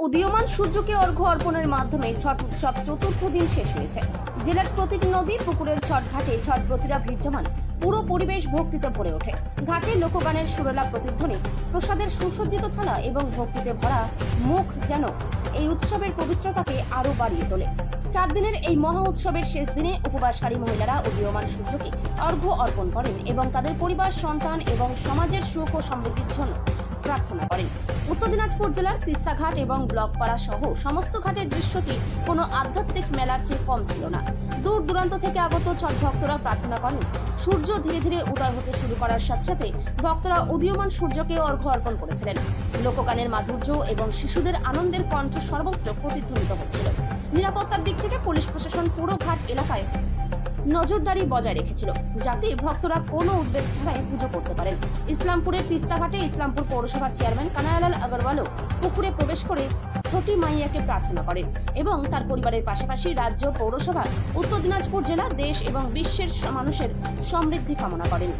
উদীয়মান সূর্যকে অর্ঘ্য অর্পণের মাধ্যমে ছট উৎসব চতুর্থ দিন শেষ হয়েছে। জেলার প্রতিটি নদী, পুকুরের ছট ঘাটে ছটব্রতীরা ভিড় জমান। পুরো পরিবেশ ভক্তিতে ভরে ওঠে। ঘাটে লোকগানের সুরেলা প্রতিধ্বনি, প্রসাদের সুসজ্জিত থালা এবং ভক্তিতে ভরা মুখ যেন এই উৎসবের পবিত্রতাকে আরো বাড়িয়ে তোলে। 4 দিনের এই মহা উৎসবের শেষ দিনে উপবাসকারী মহিলারা উদীয়মান সূর্যকে অর্ঘ্য অর্পণ করেন এবং তাদের পরিবার, সন্তান এবং সমাজের সুখ ও সমৃদ্ধির জন্য প্রার্থনা করেন। উত্তর দিনাজপুর জেলার তিস্তাঘাট এবং ব্লকপাড়া সহ সমস্ত ঘাটের দৃশ্যটি কোনো আধ্যাত্মিক মেলার চেয়ে কম ছিল না। দূর দূরান্ত থেকে আগত ছট ভক্তরা প্রার্থনা করেন। সূর্য ধীরে ধীরে উদয় হতে শুরু করার সাথে সাথে ভক্তরা উদীয়মান সূর্যকে অর্ঘ্য অর্পণ করেছিলেন। লোকগানের মাধুর্য এবং শিশুদের আনন্দের কণ্ঠ সর্বত্র প্রতিধ্বনিত হচ্ছিল। নিরাপত্তার দিক থেকে পুলিশ প্রশাসন পুরো ঘাট এলাকায় নজরদারি বজায় রেখেছিল, যাতে ভক্তরা কোনো উদ্বেগ ছাড়াই পুজো করতে পারেন। ইসলামপুরের তিস্তাঘাটে ইসলামপুর পৌরসভার চেয়ারম্যান কানাইলাল আগরওয়ালও পুকুরে প্রবেশ করে ছোটি মাইয়াকে প্রার্থনা করেন এবং তার পরিবারের পাশাপাশি রাজ্য, পৌরসভা, উত্তর দিনাজপুর জেলা, দেশ এবং বিশ্বের মানুষের সমৃদ্ধি কামনা করেন।